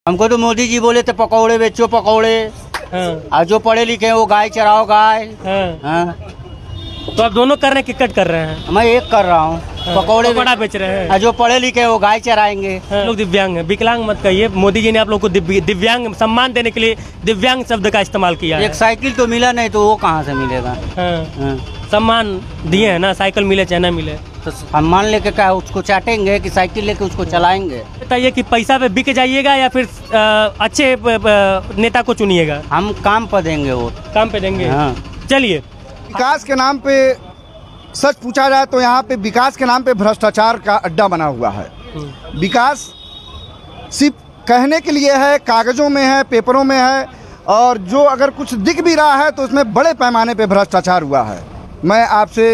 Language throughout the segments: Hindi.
हमको तो मोदी जी बोले थे पकौड़े बेचो पकौड़े। और जो पढ़े लिखे हैं वो गाय चराओ गाय। तो आप दोनों कर रहे हैं, किक्कट कर रहे हैं? मैं एक कर रहा हूँ, पकौड़े बेच रहे हैं। और जो पढ़े लिखे हैं वो गाय चराएंगे। लोग दिव्यांग हैं, विकलांग मत कहिए। मोदी जी ने आप लोग को दिव्यांग सम्मान देने के लिए दिव्यांग शब्द का इस्तेमाल किया है। एक साइकिल तो मिला नहीं तो वो कहाँ से मिलेगा? सम्मान दिए हैं ना, साइकिल मिले चाहे ना मिले। तो सम्मान लेके क्या उसको चाटेंगे कि साइकिल लेके उसको चलाएंगे? बताइए कि पैसा पे बिक जाइएगा या फिर अच्छे नेता को चुनिएगा? हम काम पर देंगे, वो काम पे देंगे। चलिए, विकास के नाम पे सच पूछा जाए तो यहाँ पे विकास के नाम पे भ्रष्टाचार का अड्डा बना हुआ है। विकास सिर्फ कहने के लिए है, कागजों में है, पेपरों में है, और जो अगर कुछ दिख भी रहा है तो उसमें बड़े पैमाने पे भ्रष्टाचार हुआ है। मैं आपसे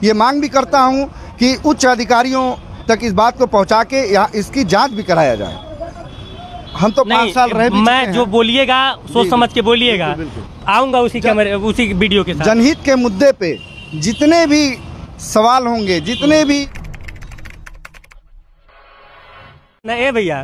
ये मांग भी करता हूँ कि उच्च अधिकारियों तक इस बात को पहुँचा के यहाँ इसकी जाँच भी कराया जाए। हम तो 5 साल रहे भी चुके हैं। जो बोलिएगा सोच समझ के बोलिएगा। आऊंगा उसी वीडियो के साथ। जनहित के मुद्दे पे जितने भी सवाल होंगे, जितने भी ना ए भैया,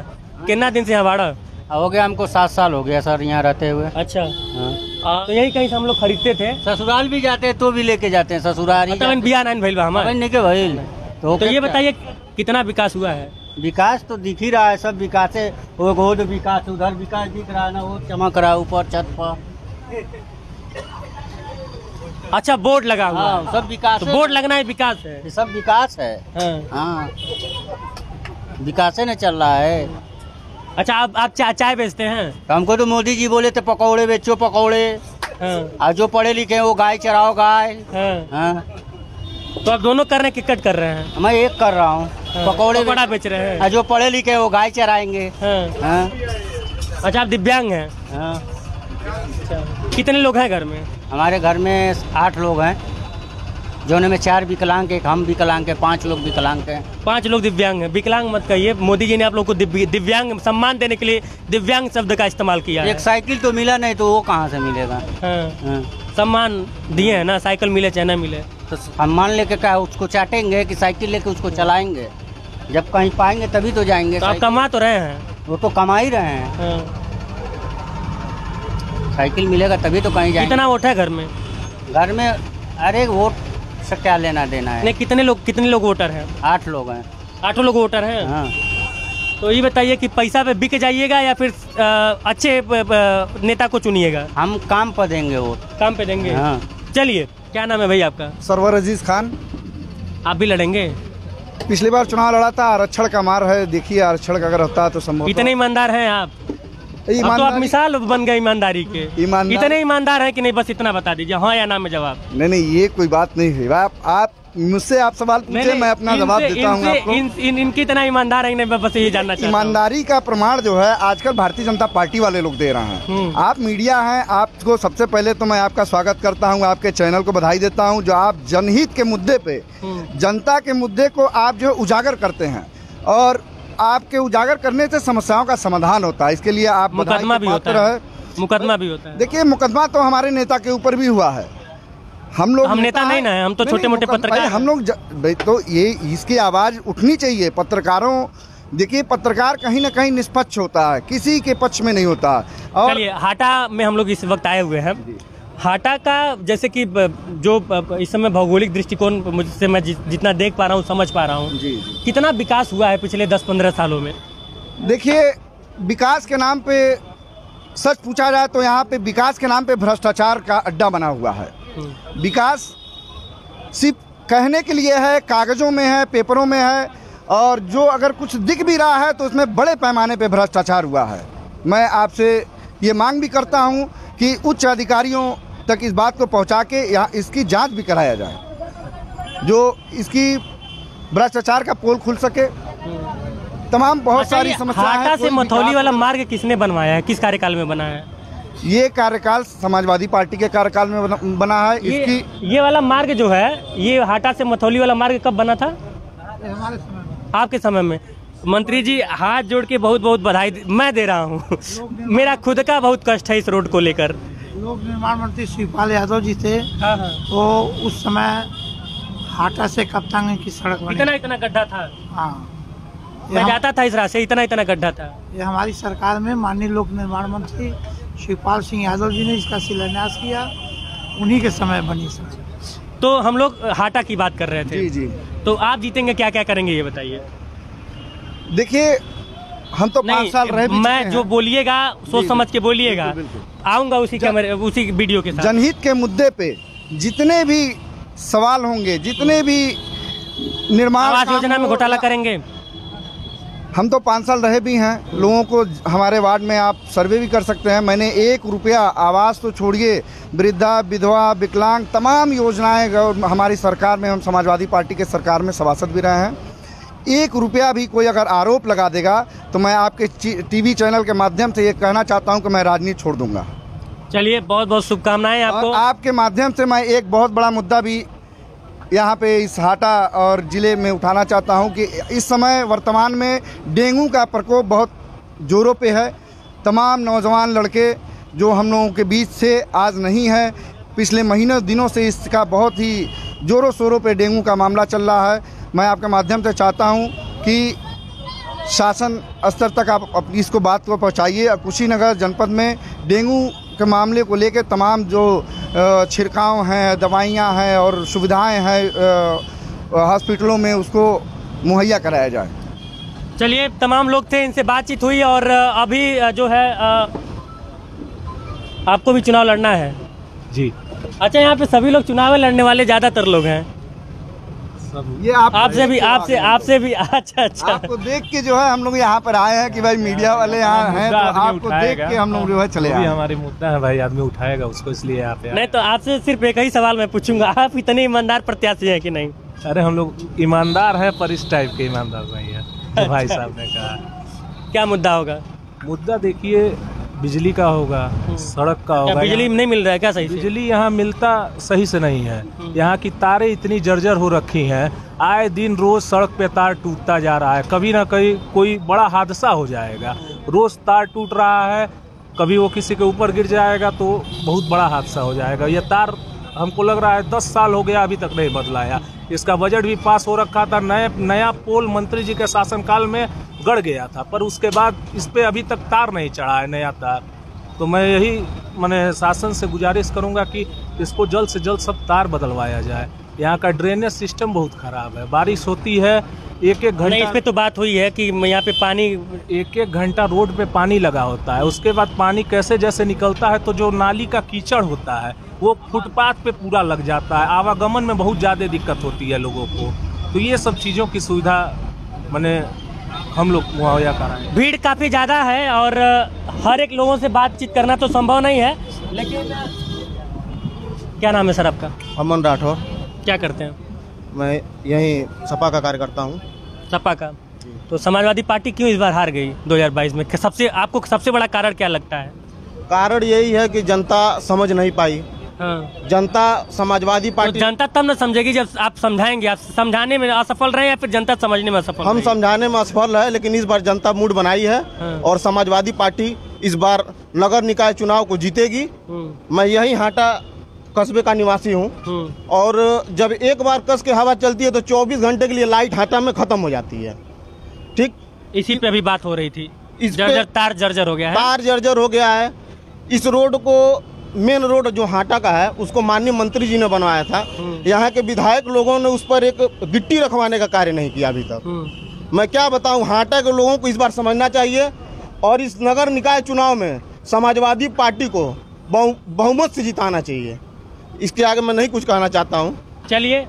कितना दिन से यहाँ बाड़ा हो गया? हमको 7 साल हो गया सर यहाँ रहते हुए। अच्छा। तो यही कहीं से हम लोग खरीदते थे। ससुराल भी जाते हैं तो भी लेके जाते हैं ससुराल ही। बिया नाइन भइल बा हमारे के भइल। तो ये बताइए कितना विकास हुआ है? विकास तो दिख ही रहा है, सब विकास है। वो विकास, उधर विकास दिख रहा है ना, वो चमक रहा है ऊपर छत पर। अच्छा, बोर्ड लगा हुआ है। सब विकास। तो बोर्ड लगना है विकास है? ये सब विकास है। हाँ, विकास न चल रहा है। अच्छा, आप चाय बेचते हैं? हमको तो मोदी जी बोले थे पकौड़े बेचो पकौड़े। और जो पढ़े लिखे हैं वो गाय चराओ गाय। तो आप दोनों कर रहे हैं, किक्कट कर रहे हैं? मैं एक कर रहा हूँ, पकौड़े बेच रहे हैं। और जो पढ़े लिखे हैं वो गाय चराएंगे। अच्छा, आप दिव्यांग हैं? कितने लोग हैं घर में? हमारे घर में 8 लोग हैं, जो में 4 विकलांग, एक हम विकलांग, 5 लोग विकलांग हैं। 5 लोग दिव्यांग हैं। विकलांग मत कहिए। मोदी जी ने आप लोग को दिव्यांग सम्मान देने के लिए दिव्यांग शब्द का इस्तेमाल किया है। एक साइकिल तो मिला नहीं तो वो कहाँ से मिलेगा? सम्मान दिए हैं ना, साइकिल मिले चाहे ना मिले। तो सम्मान लेके क्या उसको चाटेंगे कि साइकिल लेके उसको चलाएंगे? जब कहीं पाएंगे तभी तो जाएंगे। तो आप कमा तो रहे हैं? वो तो कमा ही रहे हैं। साइकिल मिलेगा तभी तो कहीं जाएंगे। कितना वोट है घर में? घर में अरे वोट से क्या लेना देना है? नहीं, कितने लोग वोटर हैं? 8 लोग हैं। 8 लोग वोटर हैं। तो ये बताइए कि पैसा पे बिक जाइएगा या फिर अच्छे नेता को चुनिएगा? हम काम पर देंगे, वो काम पे देंगे। चलिए, क्या नाम है भैया आपका? सरवर अजीज खान। आप भी लड़ेंगे? पिछली बार चुनाव लड़ा था, आरक्षण का मार है। देखिए, आरक्षण अगर होता है तो संभव। इतने ईमानदार हैं आप? तो आप मिसाल बन गए ईमानदारी के। इतने ईमानदार हैं कि नहीं, बस इतना बता दीजिए, हाँ या ना में जवाब। नहीं, ये कोई बात नहीं है। आप मुझसे आप सवाल पूछे, मैं अपना जवाब देता हूँ आपको। इनकी इतना ईमानदार है नहीं, बस ये जानना चाहता हूँ। ईमानदारी का प्रमाण जो है आजकल भारतीय जनता पार्टी वाले लोग दे रहे हैं। आप मीडिया हैं, आपको सबसे पहले तो मैं आपका स्वागत करता हूँ, आपके चैनल को बधाई देता हूँ जो आप जनहित के मुद्दे पे, जनता के मुद्दे को आप जो उजागर करते हैं, और आपके उजागर करने से समस्याओं का समाधान होता है। इसके लिए आप मुकदमा भी होता है। देखिए, मुकदमा तो हमारे नेता के ऊपर भी हुआ है। हम नेता नहीं ना है, हम तो छोटे मोटे पत्रकार। हम लोग तो ये इसकी आवाज उठनी चाहिए। पत्रकारों, देखिए, पत्रकार कहीं ना कहीं निष्पक्ष होता है, किसी के पक्ष में नहीं होता। और चलिए, हाटा में हम लोग इस वक्त आए हुए हैं। हाटा का जैसे कि जो इस समय भौगोलिक दृष्टिकोण मुझसे मैं जितना देख पा रहा हूँ, समझ पा रहा हूँ, कितना विकास हुआ है पिछले 10-15 सालों में? देखिए, विकास के नाम पे सच पूछा जाए तो यहाँ पे विकास के नाम पे भ्रष्टाचार का अड्डा बना हुआ है। विकास सिर्फ कहने के लिए है, कागजों में है, पेपरों में है, और जो अगर कुछ दिख भी रहा है तो उसमें बड़े पैमाने पे भ्रष्टाचार हुआ है। मैं आपसे ये मांग भी करता हूँ कि उच्च अधिकारियों तक इस बात को पहुँचा के यहाँ इसकी जांच भी कराया जाए, जो इसकी भ्रष्टाचार का पोल खुल सके। तमाम बहुत सारी समस्याएं। हाटा से मथौली वाला मार्ग किसने बनवाया है? किस कार्यकाल में बना है? ये कार्यकाल समाजवादी पार्टी के कार्यकाल में बना है। ये वाला मार्ग जो है, ये हाटा से मथौली वाला मार्ग कब बना था? हमारे समय, आपके समय में। मंत्री जी, हाथ जोड़ के बहुत बहुत बधाई मैं दे रहा हूँ। मेरा खुद का बहुत कष्ट है इस रोड को लेकर। लोक निर्माण मंत्री शिवपाल यादव जी थे। तो उस समय हाटा से कप्तान की सड़क बनी। इतना गड्ढा था। हाँ, मैं जाता था इस रास्ते, इतना इतना गड्ढा था। ये हमारी सरकार में माननीय लोक निर्माण मंत्री शिवपाल सिंह यादव जी ने इसका शिलान्यास किया, उन्हीं के समय बनी सड़क। तो हम लोग हाटा की बात कर रहे थे। जी जी। तो आप जीतेंगे, क्या क्या करेंगे ये बताइए। देखिए, हम तो 5 साल रह भी चुके मैं हैं। जो बोलिएगा सोच समझ के बोलिएगा। बिल्कुल, बिल्कुल। आऊंगा उसी कैमरे उसी वीडियो के साथ। जनहित के मुद्दे पे जितने भी सवाल होंगे, जितने भी निर्माण आवास योजना में घोटाला करेंगे। हम तो 5 साल रहे भी हैं। लोगों को हमारे वार्ड में आप सर्वे भी कर सकते हैं। मैंने 1 रुपया, आवास तो छोड़िए, वृद्धा, विधवा, विकलांग, तमाम योजनाएं हमारी सरकार में, हम समाजवादी पार्टी के सरकार में सभासद भी रहे हैं। 1 रुपया भी कोई अगर आरोप लगा देगा तो मैं आपके टीवी चैनल के माध्यम से ये कहना चाहता हूं कि मैं राजनीति छोड़ दूंगा। चलिए, बहुत बहुत शुभकामनाएं आपको। और आपके माध्यम से मैं एक बहुत बड़ा मुद्दा भी यहाँ पे इस हाटा और ज़िले में उठाना चाहता हूँ कि इस समय वर्तमान में डेंगू का प्रकोप बहुत ज़ोरों पे है। तमाम नौजवान लड़के जो हम लोगों के बीच से आज नहीं है, पिछले महीनों दिनों से इसका बहुत ही ज़ोरों शोरों पे डेंगू का मामला चल रहा है। मैं आपके माध्यम से चाहता हूँ कि शासन स्तर तक आप अपनी इसको बात को पहुँचाइए। कुशीनगर जनपद में डेंगू के मामले को लेकर तमाम जो छिड़काव हैं, दवाइयाँ हैं और सुविधाएं हैं हॉस्पिटलों में, उसको मुहैया कराया जाए। चलिए, तमाम लोग थे, इनसे बातचीत हुई। और अभी जो है आपको भी चुनाव लड़ना है जी। अच्छा, यहाँ पे सभी लोग चुनाव लड़ने वाले ज़्यादातर लोग हैं। ये आपसे भी अच्छा। आपको देख के जो है हम लोग यहाँ पर आए हैं कि भाई मीडिया वाले यहाँ हैं, तो आपको देख के हम लोग जो है चले आए। हमारे मुद्दा है भाई, आदमी उठाएगा उसको, इसलिए यहाँ पे। नहीं तो आपसे सिर्फ एक ही सवाल मैं पूछूंगा, आप इतने ईमानदार प्रत्याशी हैं कि नहीं? अरे हम लोग ईमानदार है, पर इस टाइप के ईमानदार नहीं है। तो भाई साहब ने कहा क्या मुद्दा होगा? मुद्दा देखिए, बिजली का होगा, सड़क का होगा। बिजली नहीं मिल रहा है क्या सही से? बिजली यहाँ मिलता सही से नहीं है। यहाँ की तारें इतनी जर्जर हो रखी हैं, आए दिन रोज सड़क पे तार टूटता जा रहा है। कभी ना कभी कोई बड़ा हादसा हो जाएगा, रोज तार टूट रहा है, कभी वो किसी के ऊपर गिर जाएगा तो बहुत बड़ा हादसा हो जाएगा। ये तार हमको लग रहा है 10 साल हो गया, अभी तक नहीं बदलाया। इसका बजट भी पास हो रखा था, नया पोल मंत्री जी के शासनकाल में गड़ गया था, पर उसके बाद इस पे अभी तक तार नहीं चढ़ा है, नया तार। तो मैं यही शासन से गुजारिश करूंगा कि इसको जल्द से जल्द सब तार बदलवाया जाए। यहाँ का ड्रेनेज सिस्टम बहुत खराब है, बारिश होती है 1-1 घंटा। इस पे तो बात हुई है कि यहाँ पे पानी 1-1 घंटा रोड पे पानी लगा होता है, उसके बाद पानी कैसे जैसे निकलता है तो जो नाली का कीचड़ होता है वो फुटपाथ पे पूरा लग जाता है। आवागमन में बहुत ज़्यादा दिक्कत होती है लोगों को। तो ये सब चीज़ों की सुविधा हम लोग मुहैया कराएं। भीड़ काफ़ी ज़्यादा है और हर एक लोगों से बातचीत करना तो संभव नहीं है, लेकिन क्या नाम है सर आपका? अमन राठौर। क्या करते हैं? मैं यहीं सपा का कार्यकर्ता हूँ। सपा का? तो समाजवादी पार्टी क्यों इस बार हार गई 2022 में? आपको सबसे बड़ा कारण क्या लगता है? कारण यही है कि जनता समझ नहीं पाई। हाँ। जनता समाजवादी पार्टी, तो जनता तब न समझेगी जब आप समझाएंगे। आप समझाने में असफल रहे या फिर जनता समझने में असफल? हम समझाने में असफल है, लेकिन इस बार जनता मूड बनाई है। हाँ। और समाजवादी पार्टी इस बार नगर निकाय चुनाव को जीतेगी। मैं यही हाटा कस्बे का निवासी हूँ और जब एक बार कस के हवा चलती है तो 24 घंटे के लिए लाइट हाटा में खत्म हो जाती है। ठीक, इसी पे अभी बात हो रही थी। तार जर्जर हो गया है। तार जर्जर हो गया है। इस रोड को, मेन रोड जो हाटा का है, उसको माननीय मंत्री जी ने बनवाया था। यहाँ के विधायक लोगों ने उस पर एक गिट्टी रखवाने का कार्य नहीं किया अभी तक। मैं क्या बताऊँ, हाटा के लोगों को इस बार समझना चाहिए और इस नगर निकाय चुनाव में समाजवादी पार्टी को बहुमत से जिताना चाहिए। इसके आगे मैं नहीं कुछ कहना चाहता हूँ। चलिए,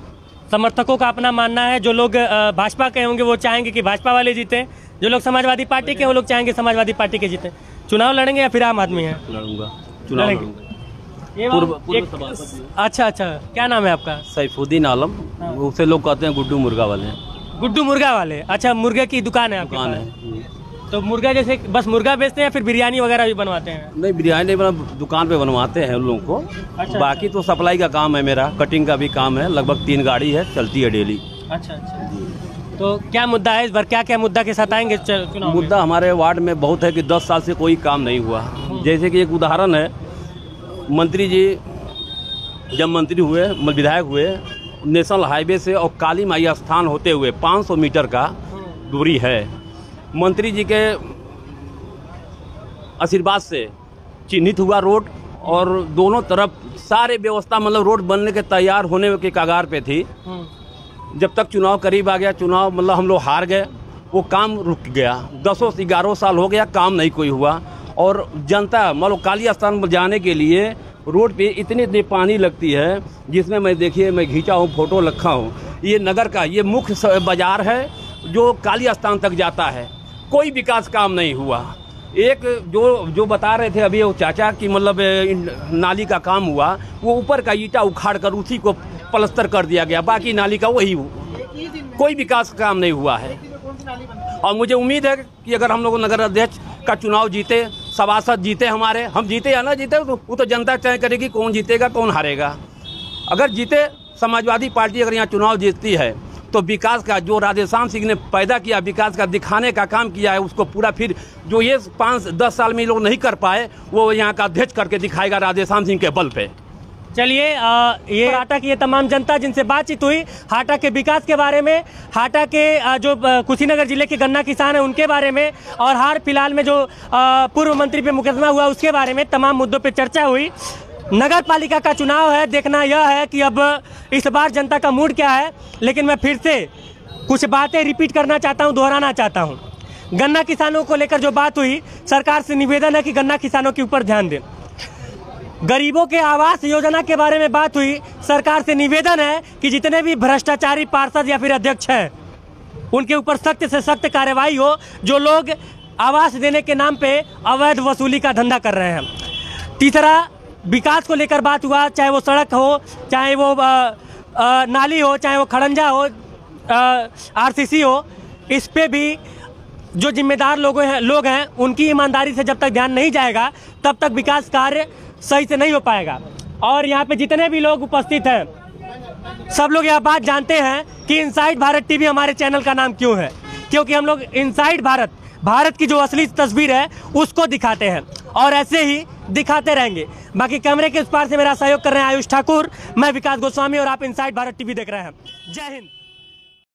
समर्थकों का अपना मानना है। जो लोग भाजपा के होंगे वो चाहेंगे कि भाजपा वाले जीते, जो लोग समाजवादी पार्टी के वो लोग चाहेंगे समाजवादी पार्टी के जीते। चुनाव लड़ेंगे या फिर आम आदमी है? लड़ूंगा, चुनाव लड़ूंगा। अच्छा, क्या नाम है आपका? सैफुद्दीन आलम। उसे लोग कहते हैं गुड्डू मुर्गा वाले। गुड्डू मुर्गा वाले? अच्छा, मुर्गे की दुकान है आपके दुकान पास? है। तो मुर्गा जैसे बस मुर्गा बेचते हैं या फिर बिरयानी वगैरह भी बनवाते हैं? नहीं, बिरयानी नहीं बना, दुकान पे बनवाते हैं उन लोगों को। अच्छा। बाकी तो सप्लाई का काम है मेरा, कटिंग का भी काम है। लगभग 3 गाड़ी है, चलती है डेली। अच्छा। तो क्या मुद्दा है इस बार? क्या मुद्दा के साथ आएंगे चुनाव? मुद्दा हमारे वार्ड में बहुत है कि 10 साल से कोई काम नहीं हुआ। जैसे कि एक उदाहरण है, मंत्री जी जब मंत्री हुए, विधायक हुए, नेशनल हाईवे से और काली माई स्थान होते हुए 500 मीटर का दूरी है, मंत्री जी के आशीर्वाद से चिन्हित हुआ रोड, और दोनों तरफ सारे व्यवस्था मतलब रोड बनने के तैयार होने के कगार पे थी। जब तक चुनाव करीब आ गया, चुनाव मतलब हम लोग हार गए, वो काम रुक गया। 10-11 साल हो गया, काम नहीं कोई हुआ। और जनता मतलब काली स्थान पर जाने के लिए रोड पे इतनी पानी लगती है, जिसमें मैं देखिए मैं खींचा हूँ, फोटो रखा हूँ। ये नगर का ये मुख्य बाजार है जो काली स्थान तक जाता है, कोई विकास काम नहीं हुआ। एक जो बता रहे थे अभी वो चाचा कि मतलब नाली का काम हुआ, वो ऊपर का ईंटा उखाड़ कर उसी को प्लास्टर कर दिया गया, बाकी नाली का वही, कोई विकास काम नहीं हुआ है। और मुझे उम्मीद है कि अगर हम लोग नगर अध्यक्ष का चुनाव जीते, सभासद जीते, हमारे हम जीते या ना जीते, तो वो तो जनता तय करेगी कौन जीतेगा कौन हारेगा। अगर जीते समाजवादी पार्टी अगर यहाँ चुनाव जीतती है तो विकास का जो राधेश्याम सिंह ने पैदा किया, विकास का दिखाने का काम किया है, उसको पूरा फिर जो ये 5-10 साल में लोग नहीं कर पाए, वो यहाँ का अध्यक्ष करके दिखाएगा राधेश्याम सिंह के बल पे। चलिए, ये हाटा की ये तमाम जनता जिनसे बातचीत हुई हाटा के विकास के बारे में, हाटा के जो कुशीनगर जिले के गन्ना किसान हैं उनके बारे में, और हाल फिलहाल में जो पूर्व मंत्री पे मुकदमा हुआ उसके बारे में तमाम मुद्दों पे चर्चा हुई। नगर पालिका का चुनाव है, देखना यह है कि अब इस बार जनता का मूड क्या है। लेकिन मैं फिर से कुछ बातें रिपीट करना चाहता हूँ, दोहराना चाहता हूँ। गन्ना किसानों को लेकर जो बात हुई, सरकार से निवेदन है कि गन्ना किसानों के ऊपर ध्यान दें। गरीबों के आवास योजना के बारे में बात हुई, सरकार से निवेदन है कि जितने भी भ्रष्टाचारी पार्षद या फिर अध्यक्ष हैं उनके ऊपर सख्त से सख्त कार्रवाई हो, जो लोग आवास देने के नाम पे अवैध वसूली का धंधा कर रहे हैं। तीसरा, विकास को लेकर बात हुआ, चाहे वो सड़क हो, चाहे वो नाली हो, चाहे वो खड़ंजा हो, आरसीसी हो, इस पे भी जो जिम्मेदार लोग हैं उनकी ईमानदारी से जब तक ध्यान नहीं जाएगा तब तक विकास कार्य सही से नहीं हो पाएगा। और यहाँ पे जितने भी लोग उपस्थित हैं सब लोग यह बात जानते हैं कि इनसाइड भारत टीवी हमारे चैनल का नाम क्यों है, क्योंकि हम लोग इनसाइड भारत की जो असली तस्वीर है उसको दिखाते हैं और ऐसे ही दिखाते रहेंगे। बाकी कैमरे के उस पार से मेरा सहयोग कर रहे हैं आयुष ठाकुर, मैं विकास गोस्वामी और आप इनसाइड भारत टीवी देख रहे हैं। जय हिंद।